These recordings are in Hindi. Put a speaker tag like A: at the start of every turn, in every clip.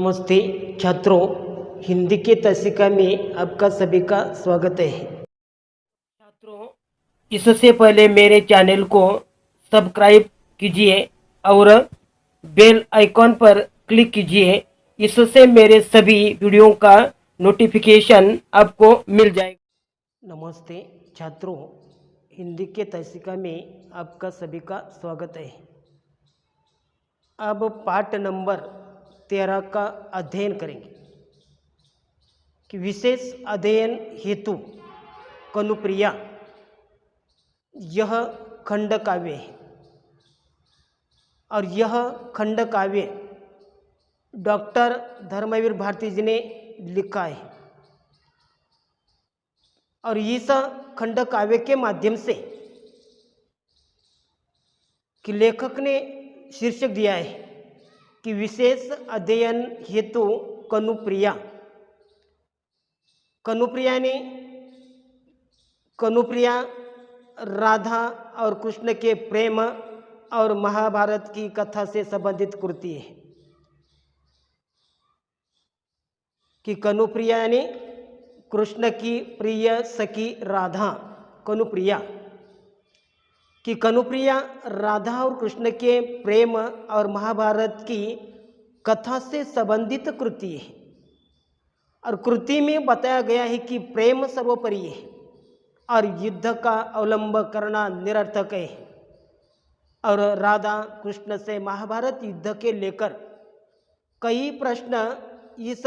A: नमस्ते छात्रों, हिंदी के तसिका में आपका सभी का स्वागत है। छात्रों, इससे पहले मेरे चैनल को सब्सक्राइब कीजिए और बेल आइकॉन पर क्लिक कीजिए। इससे मेरे सभी वीडियो का नोटिफिकेशन आपको मिल जाएगा। नमस्ते छात्रों, हिंदी के तसिका में आपका सभी का स्वागत है। अब पाठ नंबर 13 का अध्ययन करेंगे कि विशेष अध्ययन हेतु कनुप्रिया यह खंड काव्य है और यह खंड काव्य डॉक्टर धर्मवीर भारती जी ने लिखा है और इस खंड काव्य के माध्यम से कि लेखक ने शीर्षक दिया है कि विशेष अध्ययन हेतु कनुप्रिया। कनुप्रिया राधा और कृष्ण के प्रेम और महाभारत की कथा से संबंधित कृति है कि कनुप्रिया यानी कृष्ण की प्रिय सखी राधा कनुप्रिया कि कनुप्रिया राधा और कृष्ण के प्रेम और महाभारत की कथा से संबंधित कृति है और कृति में बताया गया है कि प्रेम सर्वोपरि है और युद्ध का अवलंब करना निरर्थक है और राधा कृष्ण से महाभारत युद्ध के लेकर कई प्रश्न इस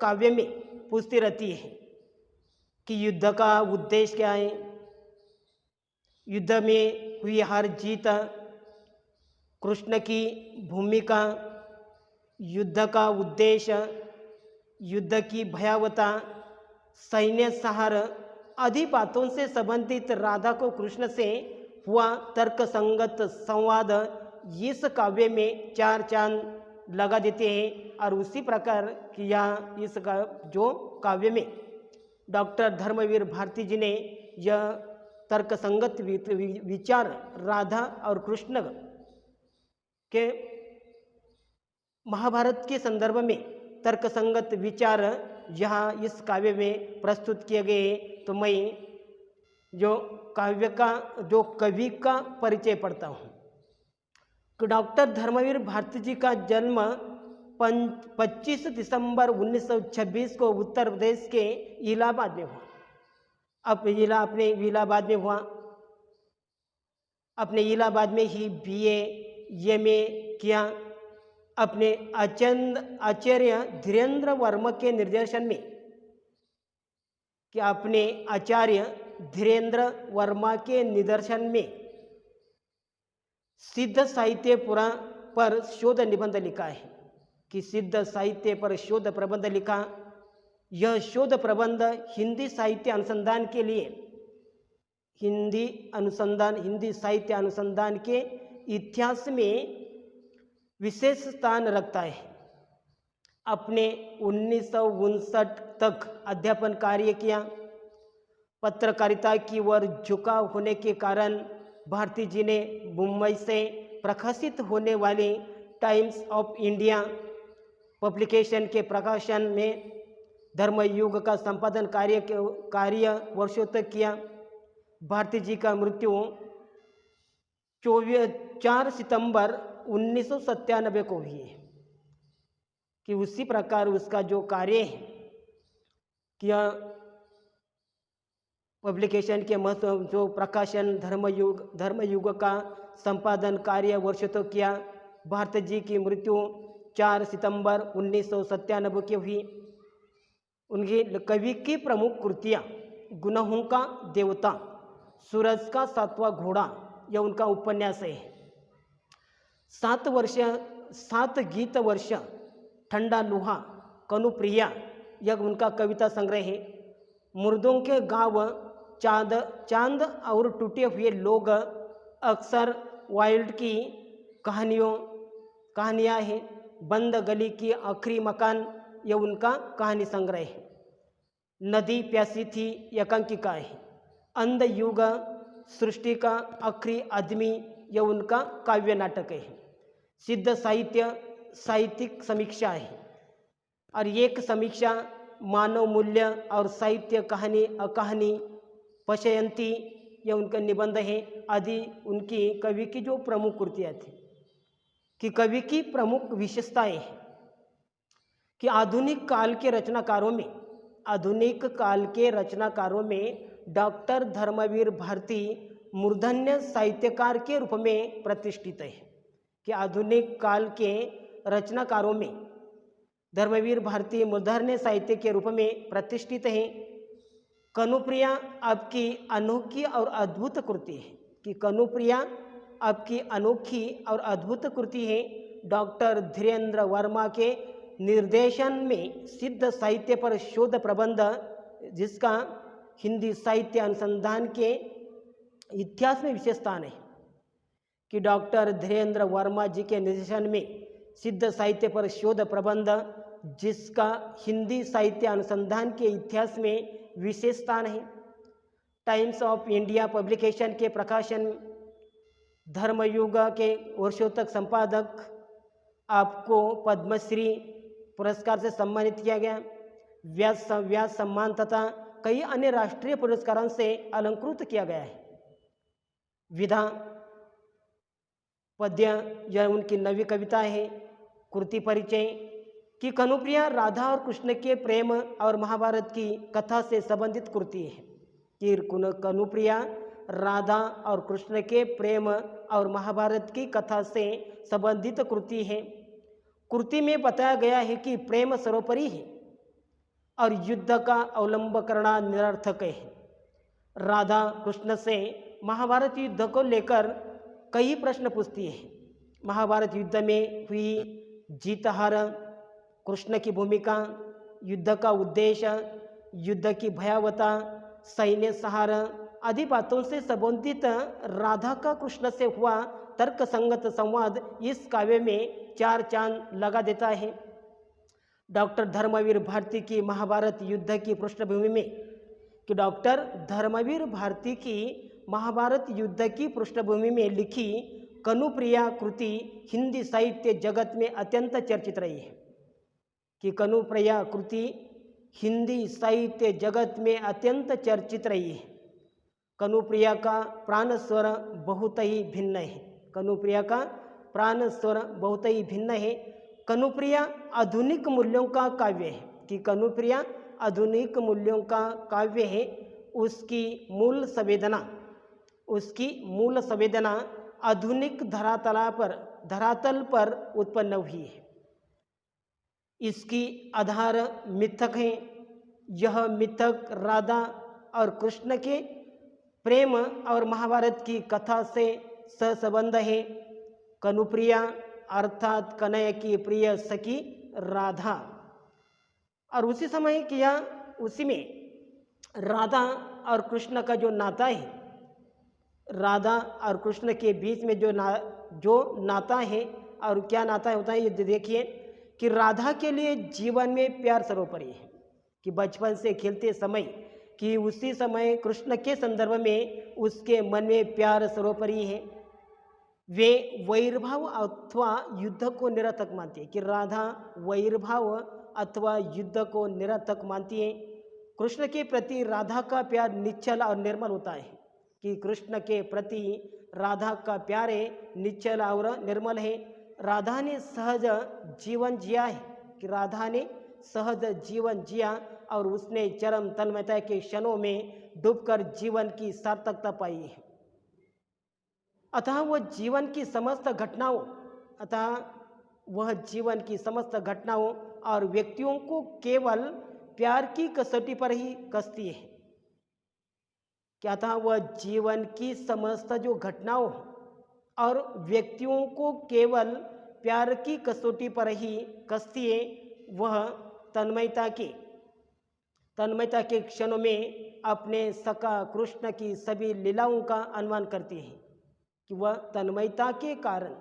A: काव्य में पूछती रहती है कि युद्ध का उद्देश्य क्या है, युद्ध में हुई हार जीत, कृष्ण की भूमिका, युद्ध का उद्देश्य, युद्ध की भयावता, सैन्य सहार आदि बातों से संबंधित राधा को कृष्ण से हुआ तर्क संगत संवाद इस काव्य में चार चांद लगा देते हैं और उसी प्रकार किया इस जो काव्य में डॉक्टर धर्मवीर भारती जी ने यह तर्क संगत विचार राधा और कृष्ण के महाभारत के संदर्भ में तर्क संगत विचार यहाँ इस काव्य में प्रस्तुत किए गए। तो मैं जो कवि का परिचय पढ़ता हूँ कि डॉक्टर धर्मवीर भारती जी का जन्म 25 दिसंबर 1926 को उत्तर प्रदेश के इलाहाबाद में हुआ। अपने इलाहाबाद में हुआ। अपने इलाहाबाद में ही BA MA किया। अपने आचार्य धीरेन्द्र वर्मा के निर्देशन में कि अपने आचार्य धीरेन्द्र वर्मा के निदर्शन में सिद्ध साहित्य पुराण पर शोध निबंध लिखा है कि सिद्ध साहित्य पर शोध प्रबंध लिखा। यह शोध प्रबंध हिंदी साहित्य अनुसंधान के लिए हिंदी साहित्य अनुसंधान के इतिहास में विशेष स्थान रखता है। अपने 1959 तक अध्यापन कार्य किया। पत्रकारिता की ओर झुकाव होने के कारण भारती जी ने मुंबई से प्रकाशित होने वाली टाइम्स ऑफ इंडिया पब्लिकेशन के प्रकाशन में धर्मयुग का संपादन कार्य वर्षों तक किया। भारती जी का मृत्यु 4 सितंबर 1997 को हुई है कि उसी प्रकार उसका जो कार्य है किया पब्लिकेशन के महत्व जो प्रकाशन धर्मयुग का संपादन कार्य वर्षों तक किया। भारती जी की मृत्यु 4 सितंबर 1997 की हुई। उनकी कवि की प्रमुख कृतियाँ गुनाहों का देवता, सूरज का 7वां घोड़ा यह उनका उपन्यास है। 7 गीत वर्ष, ठंडा लोहा, कनुप्रिया यह उनका कविता संग्रह है। मुर्दों के गाँव, चांद और टूटे हुए लोग, अक्सर वाइल्ड की कहानियाँ हैं। बंद गली की आखिरी मकान यह उनका कहानी संग्रह है। नदी प्यासी थी एकांकिका है। अंध युग, सृष्टि का आखिरी आदमी यह उनका काव्य नाटक है। सिद्ध साहित्यिक समीक्षा है। और एक समीक्षा मानव मूल्य और साहित्य कहानी अकहानी पशयंती, यह उनका निबंध है। आदि उनकी कवि की जो प्रमुख कृतियाँ थी। कि कवि की प्रमुख विशेषताएं हैं कि आधुनिक काल के रचनाकारों में डॉक्टर धर्मवीर भारती मूर्धन्य साहित्यकार के रूप में प्रतिष्ठित है। कि आधुनिक काल के रचनाकारों में धर्मवीर भारती मूर्धन्य साहित्य के रूप में प्रतिष्ठित हैं। कनुप्रिया आपकी अनोखी और अद्भुत कृति है। कि कनुप्रिया आपकी अनोखी और अद्भुत कृति है। डॉक्टर धीरेन्द्र वर्मा के निर्देशन में सिद्ध साहित्य पर शोध प्रबंध, जिसका हिंदी साहित्य अनुसंधान के इतिहास में विशेष स्थान है। कि डॉक्टर धीरेन्द्र वर्मा जी के निर्देशन में सिद्ध साहित्य पर शोध प्रबंध, जिसका हिंदी साहित्य अनुसंधान के इतिहास में विशेष स्थान है। टाइम्स ऑफ इंडिया पब्लिकेशन के प्रकाशन धर्मयुग के वर्षों तक संपादक, आपको पद्मश्री पुरस्कार से सम्मानित किया गया। व्यास सम्मान तथा कई अन्य राष्ट्रीय पुरस्कारों से अलंकृत किया गया है। विधा पद्य, यह उनकी नवी कविता है। कृति परिचय कि कनुप्रिया राधा और कृष्ण के प्रेम और महाभारत की कथा से संबंधित कृति है। कि कनुप्रिया राधा और कृष्ण के प्रेम और महाभारत की कथा से संबंधित कृति है। कृति में बताया गया है कि प्रेम सर्वोपरि है और युद्ध का अवलंब करना निरर्थक है। राधा कृष्ण से महाभारत युद्ध को लेकर कई प्रश्न पूछती है। महाभारत युद्ध में हुई जीत हार, कृष्ण की भूमिका, युद्ध का उद्देश्य, युद्ध की भयावहता, सैन्य सहार आदि बातों से संबंधित राधा का कृष्ण से हुआ तर्क संगत संवाद इस काव्य में चार चांद लगा देता है। डॉक्टर धर्मवीर भारती की महाभारत युद्ध की पृष्ठभूमि में कि डॉक्टर धर्मवीर भारती की महाभारत युद्ध की पृष्ठभूमि में लिखी कनुप्रिया कृति हिंदी साहित्य जगत में अत्यंत चर्चित रही है। कि कनुप्रिया कृति हिंदी साहित्य जगत में अत्यंत चर्चित रही है। कनुप्रिया का प्राण स्वर बहुत ही भिन्न है। कनुप्रिया का प्राण स्वर बहुत ही भिन्न है। कनुप्रिया आधुनिक मूल्यों का काव्य है। कि कनुप्रिया आधुनिक मूल्यों का काव्य है। उसकी मूल संवेदना आधुनिक धरातल पर उत्पन्न हुई है। इसकी आधार मिथक है। यह मिथक राधा और कृष्ण के प्रेम और महाभारत की कथा से सहसंबंध है। कनुप्रिया अर्थात कन्हैया की प्रिय सखी राधा, और उसी में राधा और कृष्ण का जो नाता है, राधा और कृष्ण के बीच में जो नाता है, और क्या नाता होता है ये देखिए। कि राधा के लिए जीवन में प्यार सर्वोपरि है। कि बचपन से खेलते समय कि उसी समय कृष्ण के संदर्भ में उसके मन में प्यार सर्वोपरि है। वे वैरभाव अथवा युद्ध को निरर्थक मानती है। कि राधा वैरभाव अथवा युद्ध को निरर्थक मानती है। कृष्ण के प्रति राधा का प्यार निश्चल और निर्मल होता है। कि कृष्ण के प्रति राधा का प्यार निश्चल और निर्मल है। राधा ने सहज जीवन जिया है। कि राधा ने सहज जीवन जिया और उसने चरम तन्मयता के क्षणों में डूबकर जीवन की सार्थकता पाई है। अतः वह जीवन की समस्त घटनाओं और व्यक्तियों को केवल प्यार की कसौटी पर ही कसती है। क्या था? वह जीवन की समस्त जो घटनाओं और व्यक्तियों को केवल प्यार की कसौटी पर ही कसती है। वह तन्मयता के क्षणों में अपने सखा कृष्ण की सभी लीलाओं का अनुमान करती है। कि वह तन्मयता के कारण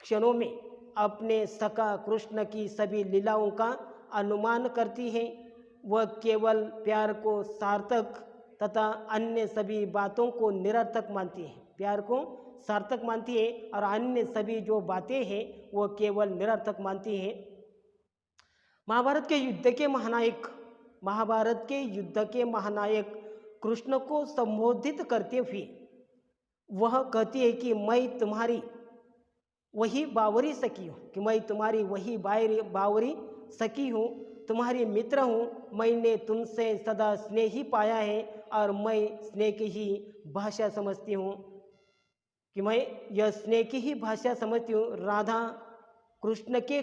A: क्षणों में अपने सखा कृष्ण की सभी लीलाओं का अनुमान करती है। वह केवल प्यार को सार्थक तथा अन्य सभी बातों को निरर्थक मानती है। प्यार को सार्थक मानती है और अन्य सभी जो बातें हैं वह केवल निरर्थक मानती है। महाभारत के युद्ध के महानायक कृष्ण को संबोधित करते हुए वह कहती है कि मैं तुम्हारी वही बावरी सखी हूँ, कि मैं तुम्हारी वही बावरी सखी हूँ, तुम्हारी मित्र हूँ। मैंने तुमसे सदा स्नेह ही पाया है और मैं स्नेह की ही भाषा समझती हूँ, कि मैं यह स्नेह की ही भाषा समझती हूँ। राधा कृष्ण के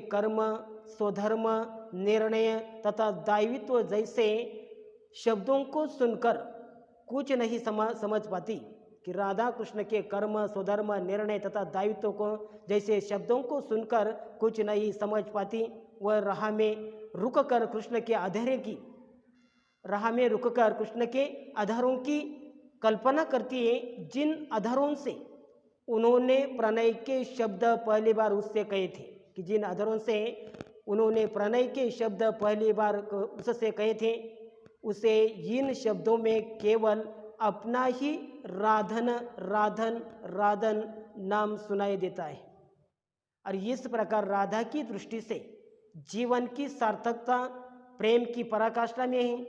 A: कर्म, स्वधर्म, निर्णय तथा दायित्व जैसे शब्दों को सुनकर कुछ नहीं समझ पाती, कि राधा कृष्ण के कर्म, स्वधर्म, निर्णय तथा दायित्व को जैसे शब्दों को सुनकर कुछ नहीं समझ पाती। वह राह में रुककर कृष्ण के आधारों की कल्पना करती है, जिन आधारों से उन्होंने प्रणय के शब्द पहली बार उससे कहे थे, कि जिन आधारों से उन्होंने प्रणय के शब्द पहली बार उससे कहे थे, उसे इन शब्दों में केवल अपना ही राधन राधन राधन नाम सुनाई देता है। और इस प्रकार राधा की दृष्टि से जीवन की सार्थकता प्रेम की पराकाष्ठा में है,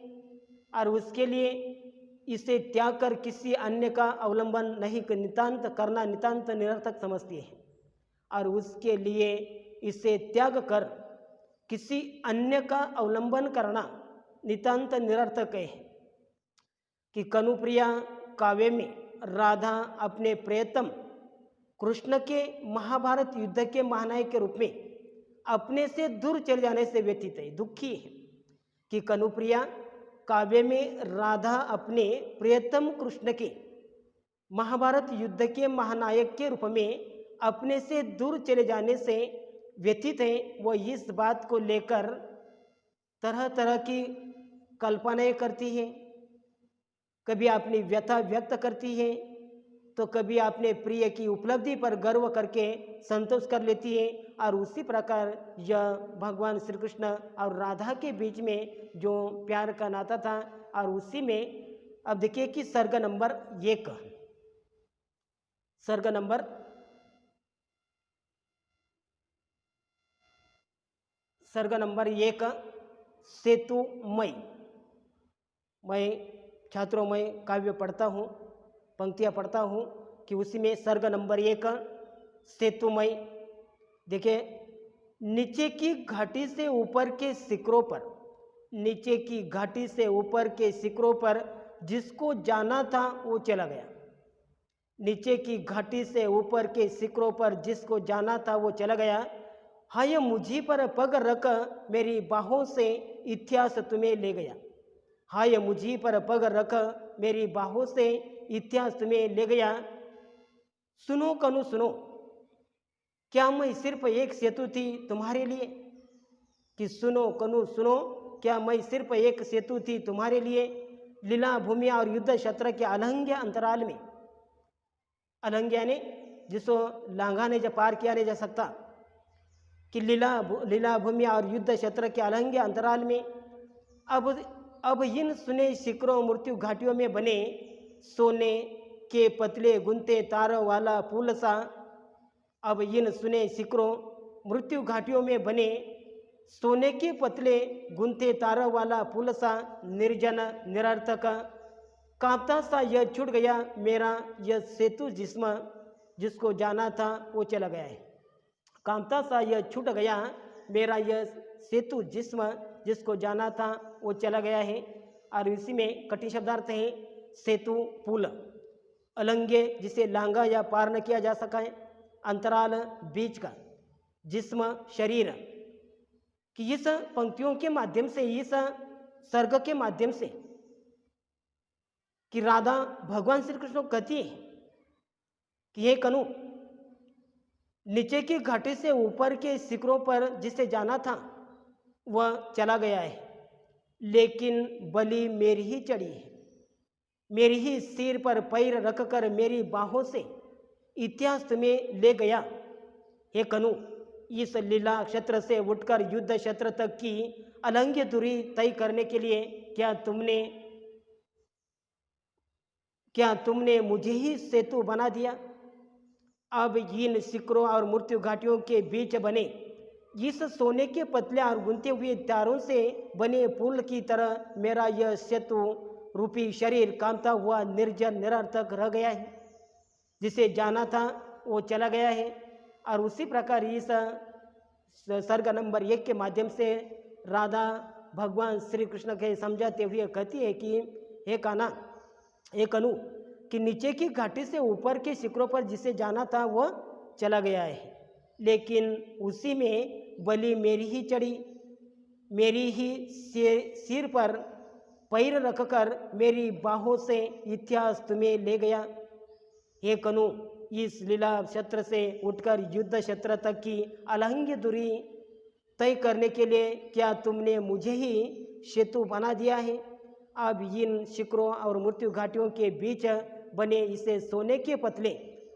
A: और उसके लिए इसे त्याग कर किसी अन्य का अवलंबन नहीं करना नितांत निरर्थक समझती है, और उसके लिए इसे त्याग कर किसी अन्य का अवलंबन करना नितांत निरर्थक है। कि कनुप्रिया काव्य में राधा अपने प्रियतम कृष्ण के महाभारत युद्ध के महानायक के रूप में अपने से दूर चले जाने से व्यथित है, दुखी है। कि कनुप्रिया काव्य में राधा अपने प्रियतम कृष्ण के महाभारत युद्ध के महानायक के रूप में अपने से दूर चले जाने से व्यथित है। वह इस बात को लेकर तरह तरह की कल्पनाएं करती है, कभी अपनी व्यथा व्यक्त करती है, तो कभी अपने प्रिय की उपलब्धि पर गर्व करके संतोष कर लेती है। और उसी प्रकार यह भगवान श्री कृष्ण और राधा के बीच में जो प्यार का नाता था, और उसी में अब देखिए कि सर्ग नंबर 1 सेतुमय। मैं छात्रों में काव्य पढ़ता हूँ, पंक्तियाँ पढ़ता हूँ, कि उसी में सर्ग नंबर 1 सेतुमय। देखिए, नीचे की घाटी से ऊपर के शिखरों पर जिसको जाना था वो चला गया। नीचे की घाटी से ऊपर के शिखरों पर जिसको जाना था वो चला गया। हाय मुझी पर पग रख मेरी बाहों से इतिहास तुम्हें ले गया। हाय मुझी पर पग रख मेरी बाहों से इतिहास तुम्हें ले गया। सुनो कनु सुनो, क्या मैं सिर्फ एक सेतु थी तुम्हारे लिए? कि सुनो कनु सुनो, क्या मैं सिर्फ एक सेतु थी तुम्हारे लिए? लीला भूमि और युद्ध क्षेत्र के अलंघ्य अंतराल में, अलंघ्य यानी जिसको लांघा नहीं जा पार किया नहीं जा सकता, कि लीला भूमि और युद्ध क्षेत्र के अलंघ्य अंतराल में अब इन सुने शिखरों मृत्यु घाटियों में बने सोने के पतले गुंते तारों वाला पुल सा। अब इन सुने शिखरों मृत्यु घाटियों में बने सोने के पतले गुंते तारों वाला पुल सा, निर्जन निरर्थक कांपता सा यह छूट गया मेरा यह सेतु जिसको जाना था वो चला गया है। कांपता सा यह छूट गया मेरा यह सेतु जिसको जाना था वो चला गया है। और इसी में कठिन शब्दार्थ है सेतु पुल, अलंघ्य जिसे लांघा या पार न किया जा सका है, अंतराल बीच का, जिस्म शरीर। कि इस पंक्तियों के माध्यम से, इस सर्ग के माध्यम से कि राधा भगवान श्री कृष्ण को कहती है कि हे कनु, नीचे की घाटी से ऊपर के शिखरों पर जिसे जाना था वह चला गया है, लेकिन बलि मेरी ही चढ़ी है। मेरी ही सिर पर पैर रखकर मेरी बाहों से इतिहास में ले गया। हे कनु, इस लीला क्षेत्र से उठकर युद्ध क्षेत्र तक की अलंघ्य दूरी तय करने के लिए क्या तुमने मुझे ही सेतु बना दिया? अब इन शिखरों और मृत्यु घाटियों के बीच बने इस सोने के पतले और गुंथे हुए तारों से बने पुल की तरह मेरा यह सेतु रूपी शरीर कामता हुआ निर्जन निरर्थक रह गया है। जिसे जाना था वो चला गया है। और उसी प्रकार इस सर्ग नंबर 1 के माध्यम से राधा भगवान श्री कृष्ण के समझाते हुए कहती है कि हे कान्हा, हे कनु, कि नीचे की घाटी से ऊपर के शिखरों पर जिसे जाना था वो चला गया है, लेकिन उसी में बलि मेरी ही चढ़ी, मेरी ही सिर पर पैर रखकर मेरी बाहों से इतिहास तुम्हें ले गया। हे कनु, इस लीला क्षेत्र से उठकर युद्ध क्षेत्र तक की अलंघ्य दूरी तय करने के लिए क्या तुमने मुझे ही सेतु बना दिया है? अब इन शिखरों और मृत्यु घाटियों के बीच बने इसे सोने के पतले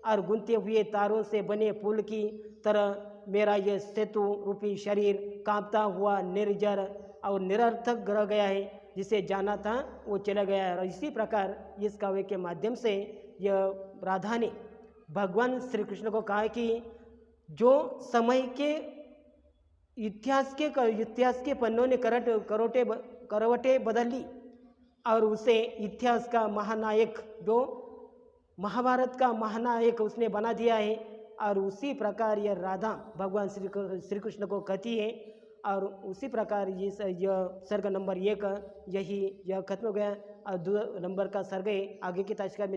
A: और गुंथे हुए तारों से बने पुल की तरह मेरा यह सेतु रूपी शरीर कांपता हुआ निर्जर और निरर्थक रह गया है। जिसे जाना था वो चला गया है। और इसी प्रकार इस काव्य के माध्यम से यह राधा ने भगवान श्री कृष्ण को कहा कि जो समय के इतिहास के पन्नों ने करवटें बदल ली और उसे इतिहास का महानायक, जो महाभारत का महानायक उसने बना दिया है। और उसी प्रकार यह राधा भगवान श्री कृष्ण को कहती है। और उसी प्रकार यह सर्ग नंबर 1 यह खत्म हो गया। और 2 नंबर का सर्ग आगे की तालिका में